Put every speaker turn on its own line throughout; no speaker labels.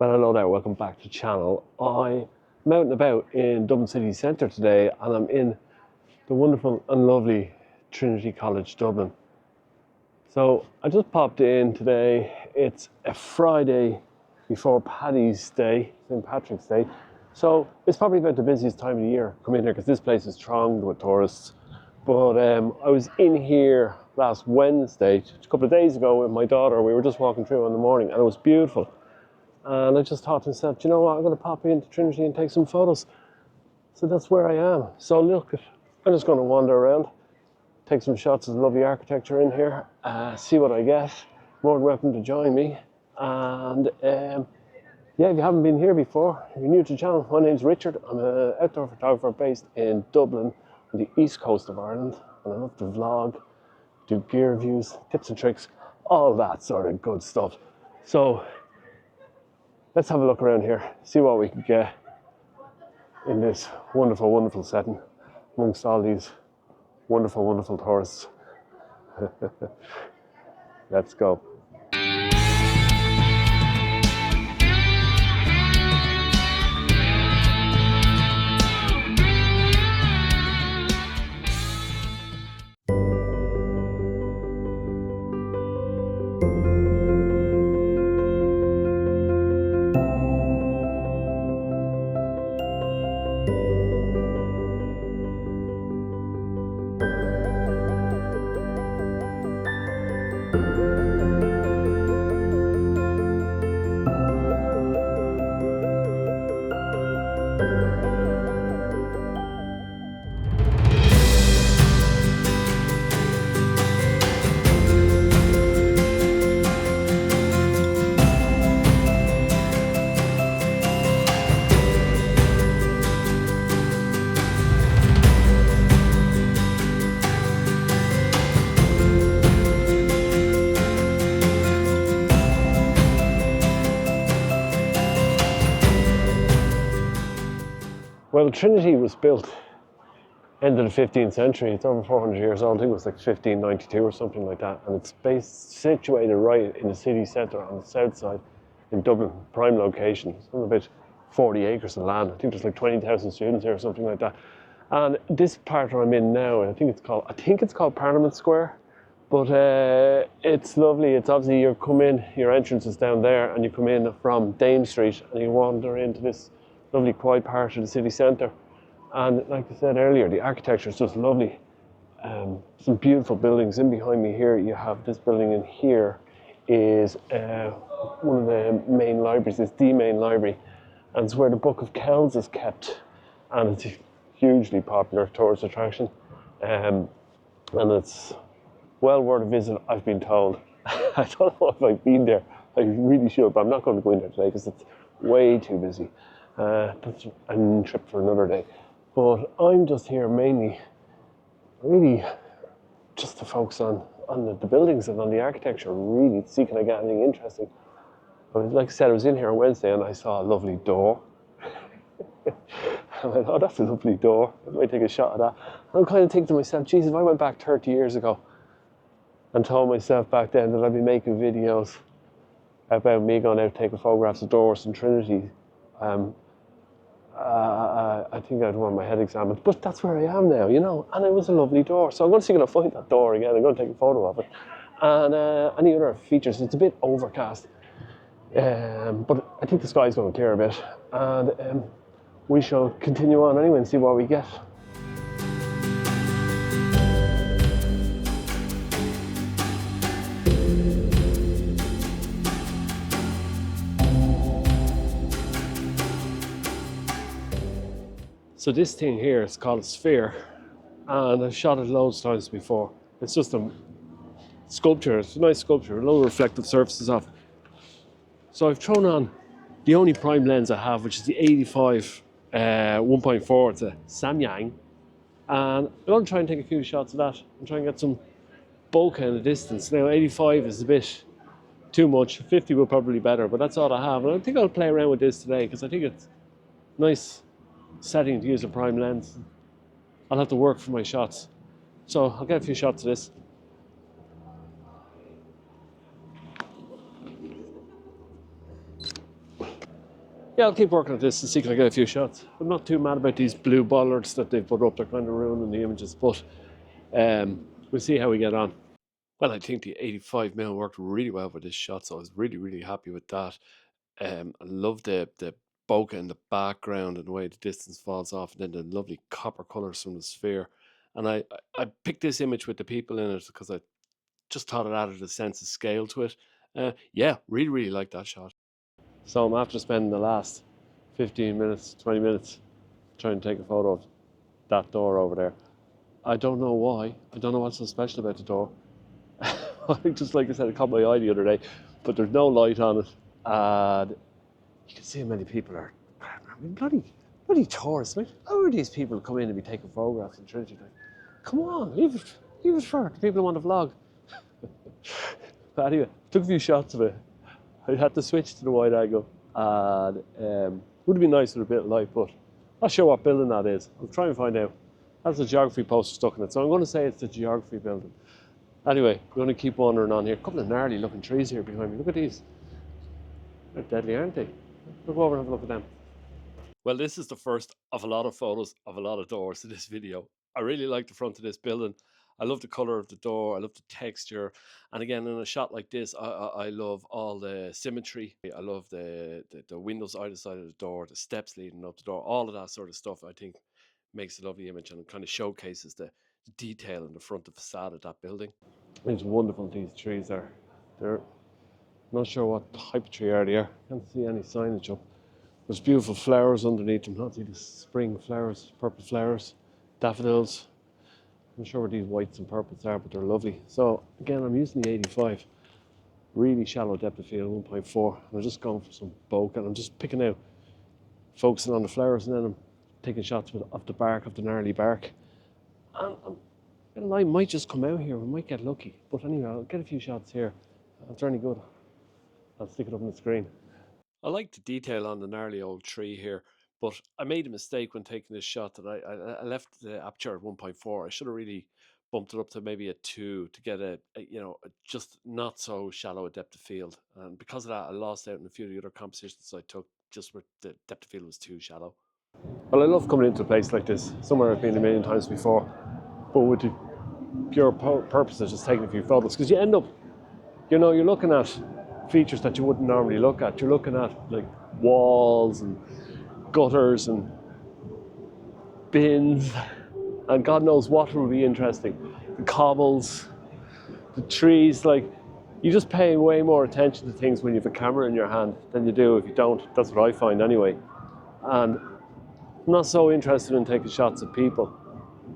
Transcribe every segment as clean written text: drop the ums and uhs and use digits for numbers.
Well, hello there, welcome back to the channel. I'm out and about in Dublin city centre today, and I'm in the wonderful and lovely Trinity College Dublin. So I just popped in today. It's a Friday before Paddy's Day, St. Patrick's Day. So it's probably about the busiest time of the year. Come in here because this place is thronged with tourists. But I was in here last Wednesday, a couple of days ago with my daughter. We were just walking through in the morning and it was beautiful. And I just thought to myself, do you know what, I'm going to pop into Trinity and take some photos. So that's where I am. So look, I'm just going to wander around, take some shots of the lovely architecture in here, see what I get. More than welcome to join me. And yeah, if you haven't been here before, if you're new to the channel, my name's Richard. I'm an outdoor photographer based in Dublin, on the east coast of Ireland. And I love to vlog, do gear reviews, tips and tricks, all that sort of good stuff. So let's have a look around here, see what we can get in this wonderful, wonderful setting amongst all these wonderful, wonderful tourists. Let's go. Well, Trinity was built end of the 15th century. It's over 400 years old. I think it was like 1592 or something like that. And it's situated right in the city centre on the south side in Dublin, prime location. It's on about 40 acres of land. I think there's like 20,000 students here or something like that. And this part I'm in now, I think it's called Parliament Square. But it's lovely. It's obviously, you come in, your entrance is down there, and you come in from Dame Street and you wander into this lovely quiet part of the city centre. And like I said earlier, the architecture is just lovely. Some beautiful buildings. In behind me here, you have this building in here is one of the main libraries. It's the main library, and it's where the Book of Kells is kept. And it's a hugely popular tourist attraction. And it's well worth a visit, I've been told. I don't know if I've been there. I really should, but I'm not going to go in there today because it's way too busy. That's a trip for another day. But I'm just here mainly, really, just to focus on the buildings and on the architecture, really to see can I get anything interesting. But like I said, I was in here on Wednesday and I saw a lovely door. I went, oh, that's a lovely door. I might take a shot of that. And I'm kind of thinking to myself, geez, if I went back 30 years ago and told myself back then that I'd be making videos about me going out taking photographs of doors in Trinity, I think I'd want my head examined, but that's where I am now, you know, and it was a lovely door. So I'm going to see if I can find that door again. I'm going to take a photo of it. And any other features, it's a bit overcast, but I think the sky's going to clear a bit. And we shall continue on anyway and see what we get. So this thing here is called a sphere, and I've shot it loads of times before. It's just a sculpture, it's a nice sculpture, low reflective surfaces off. So I've thrown on the only prime lens I have, which is the 85 1.4, it's a Samyang. And I'm going to try and take a few shots of that and try and get some bokeh in the distance. Now 85 is a bit too much, 50 will probably be better, but that's all I have. And I think I'll play around with this today because I think it's nice setting to use a prime lens. I'll have to work for my shots. So I'll get a few shots of this. Yeah, I'll keep working at this and see if I get a few shots. I'm not too mad about these blue bollards that they've put up. They're kind of ruining the images, but we'll see how we get on. Well, I think the 85mm worked really well with this shot, so I was really, really happy with that. I love the bokeh in the background and the way the distance falls off, and then the lovely copper colours from the sphere. And I picked this image with the people in it because I just thought it added a sense of scale to it. Yeah, really, really like that shot. So I'm after spending the last 15 minutes, 20 minutes trying to take a photo of that door over there. I don't know why. I don't know what's so special about the door. Just like I said, it caught my eye the other day, but there's no light on it. And you can see how many people are. I mean, bloody tourists. Like, how are these people come in and be taking photographs in Trinity? Like, come on, leave it for the people who want to vlog. But anyway, took a few shots of it. I had to switch to the wide angle, and would have been nice with a bit of light, but not sure what building that is. I'll try and find out. That's a geography poster stuck in it, so I'm going to say it's the geography building. Anyway, we're going to keep wandering on here. A couple of gnarly looking trees here behind me. Look at these. They're deadly, aren't they? Look over and have a look at them. Well, this is the first of a lot of photos of a lot of doors in this video. I really like the front of this building. I love the colour of the door. I love the texture. And again, in a shot like this, I love all the symmetry. I love the windows either side of the door, the steps leading up the door, all of that sort of stuff, I think makes a lovely image and kind of showcases the detail in the front of the facade of that building. It's wonderful, these trees are. They're not sure what type of tree they are. Can't see any signage up. There's beautiful flowers underneath them. Not see the spring flowers, purple flowers, daffodils. I'm not sure what these whites and purples are, but they're lovely. So again, I'm using the 85. Really shallow depth of field, 1.4. And I'm just going for some bokeh, and I'm just picking out, focusing on the flowers, and then I'm taking shots of the bark, of the gnarly bark. And I might just come out here. We might get lucky. But anyway, I'll get a few shots here. If they're any good, I'll stick it up on the screen. I like the detail on the gnarly old tree here, but I made a mistake when taking this shot that I left the aperture at 1.4. I should have really bumped it up to maybe a 2 to get a just not so shallow a depth of field. And because of that, I lost out in a few of the other compositions I took just where the depth of field was too shallow. Well, I love coming into a place like this, somewhere I've been a million times before, but with the pure purpose of just taking a few photos, because you end up, you're looking at features that you wouldn't normally look at. You're looking at like walls and gutters and bins and God knows what will be interesting. The cobbles, the trees, like you just pay way more attention to things when you have a camera in your hand than you do if you don't. That's what I find anyway. And I'm not so interested in taking shots of people.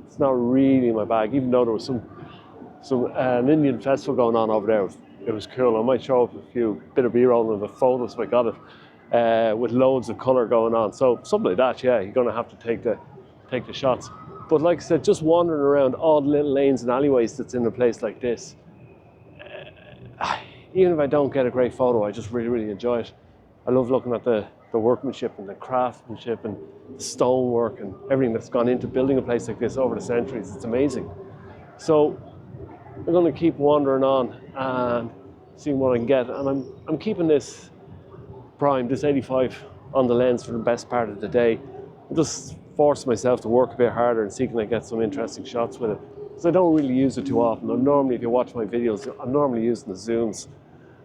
It's not really my bag, even though there was an Indian festival going on over there. It was cool. I might show up a bit of B-roll of the photos if I got it, with loads of colour going on. So something like that, yeah, you're going to have to take the shots. But like I said, just wandering around all the little lanes and alleyways that's in a place like this, even if I don't get a great photo, I just really, really enjoy it. I love looking at the workmanship and the craftsmanship and the stonework and everything that's gone into building a place like this over the centuries. It's amazing. So I'm going to keep wandering on and seeing what I can get. And I'm keeping this prime, this 85 on the lens for the best part of the day. I'm just forcing myself to work a bit harder and see can I get some interesting shots with it. Because I don't really use it too often. If you watch my videos, I'm normally using the zooms.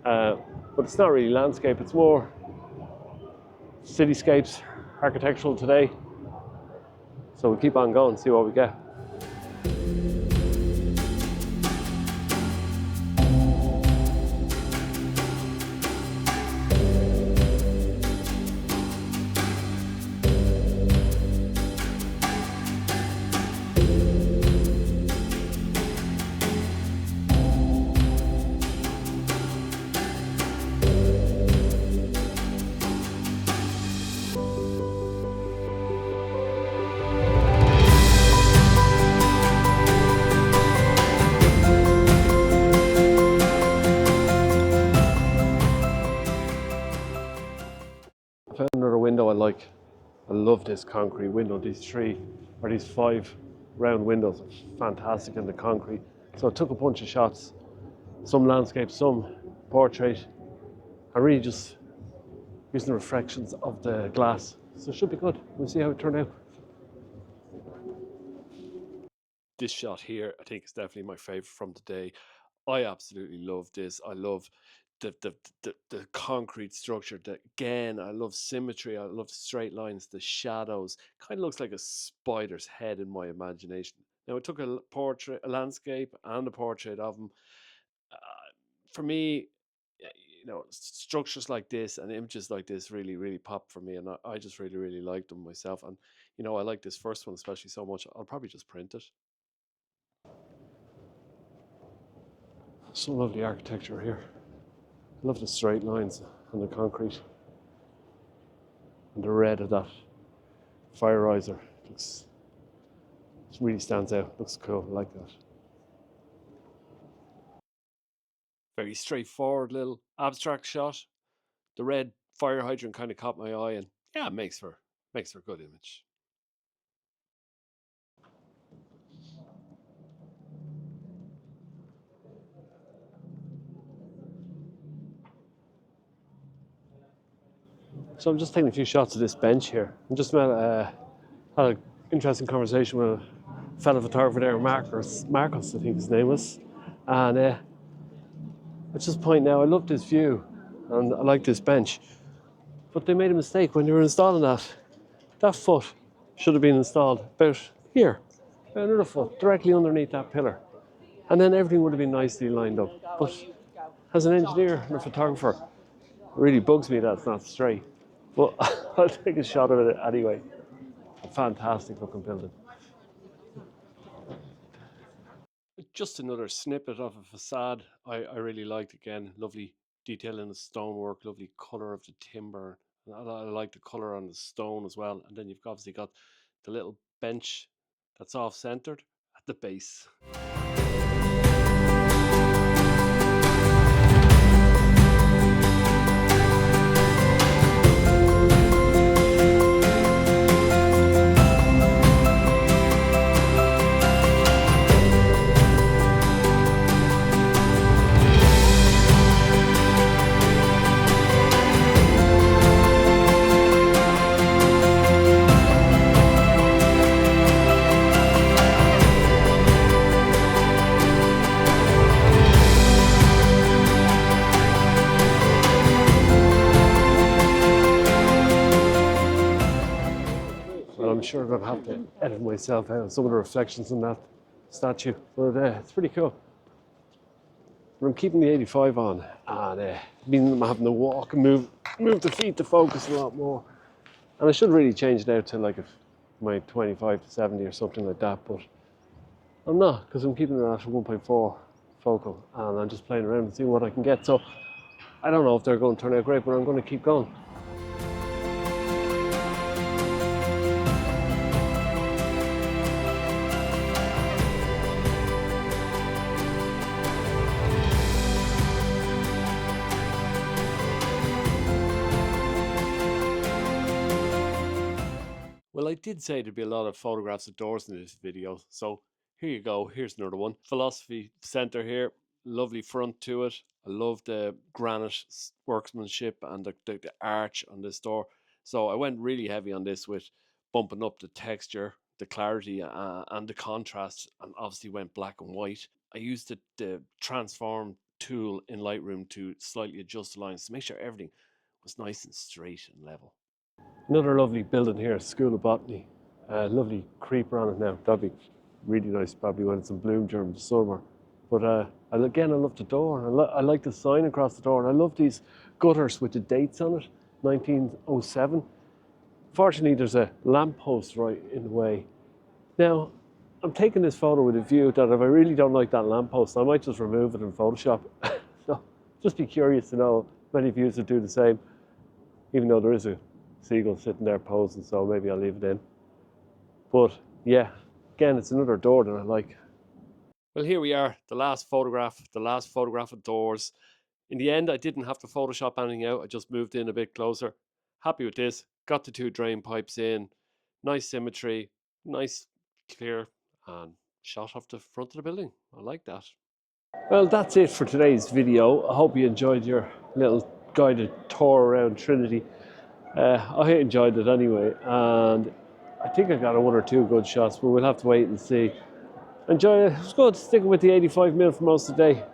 But it's not really landscape, it's more cityscapes, architectural today. So we'll keep on going, see what we get. I found another window I like. I love this concrete window. These 5 round windows are fantastic in the concrete. So I took a bunch of shots, some landscape, some portrait. I really just using the reflections of the glass. So it should be good. We'll see how it turned out. This shot here, I think, is definitely my favorite from the day. I absolutely love this. I love the concrete structure. Again, I love symmetry. I love the straight lines, the shadows. Kind of looks like a spider's head in my imagination. Now, I took a portrait, a landscape, and a portrait of him. Uh, for me, you know, structures like this and images like this really, really pop for me, and I just really, really like them myself. And you know, I like this first one especially so much. I'll probably just print it. So lovely architecture here. I love the straight lines and the concrete and the red of that fire riser. It really stands out. Looks cool. I like that. Very straightforward little abstract shot. The red fire hydrant kind of caught my eye, and yeah, it makes for a good image. So I'm just taking a few shots of this bench here. I just had an interesting conversation with a fellow photographer there, Marcus, I think his name was. And at this point now, I love this view and I like this bench. But they made a mistake when they were installing that. That foot should have been installed about here, about another foot, directly underneath that pillar. And then everything would have been nicely lined up. But as an engineer and a photographer, it really bugs me that it's not straight. But I'll take a shot of it anyway. A fantastic looking building. Just another snippet of a facade I really liked. Again, lovely detail in the stonework, lovely colour of the timber. I like the colour on the stone as well. And then you've obviously got the little bench that's off-centred at the base. I'm sure I'm going to have to edit myself out some of the reflections on that statue, but it's pretty cool. But I'm keeping the 85 on, and meaning I'm having to walk and move the feet to focus a lot more. And I should really change it out to like my 25 to 70 or something like that, but I'm not, because I'm keeping it at 1.4 focal, and I'm just playing around and seeing what I can get. So I don't know if they're going to turn out great, but I'm going to keep going. Well, I did say there'd be a lot of photographs of doors in this video, so here you go. Here's another one. Philosophy Centre here. Lovely front to it. I love the granite workmanship and the arch on this door. So I went really heavy on this with bumping up the texture, the clarity, and the contrast, and obviously went black and white. I used the transform tool in Lightroom to slightly adjust the lines to make sure everything was nice and straight and level. Another lovely building here, School of Botany. Lovely creeper on it now. That'd be really nice probably when it's in bloom during the summer. But again, I love the door. I like the sign across the door. And I love these gutters with the dates on it, 1907. Fortunately, there's a lamppost right in the way. Now, I'm taking this photo with a view that if I really don't like that lamppost, I might just remove it in Photoshop. So just be curious to know if many of you would do the same, even though there is a seagull sitting there posing, so maybe I'll leave it in. But yeah, again, it's another door that I like. Well, here we are, the last photograph of doors. In the end, I didn't have to Photoshop anything out. I just moved in a bit closer. Happy with this. Got the two drain pipes in. Nice symmetry, nice clear, and shot off the front of the building. I like that. Well, that's it for today's video. I hope you enjoyed your little guided tour around Trinity. I enjoyed it anyway, and I think I got one or two good shots, but we'll have to wait and see. Enjoy it. It was good sticking with the 85mm for most of the day.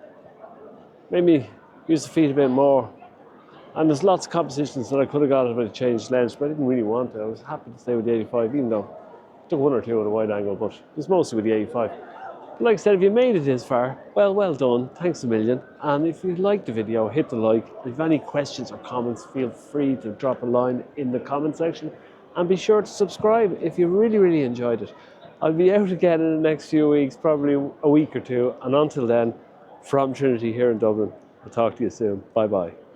Made me use the feet a bit more. And there's lots of compositions that I could have got if I changed lens, but I didn't really want to. I was happy to stay with the 85, even though I took one or two at a wide angle, but it was mostly with the 85. But like I said, if you made it this far, well done. Thanks a million. And if you liked the video, hit the like. If you have any questions or comments, feel free to drop a line in the comment section. And be sure to subscribe if you really enjoyed it. I'll be out again in the next few weeks, probably a week or two. And until then, from Trinity here in Dublin, I'll talk to you soon. Bye-bye.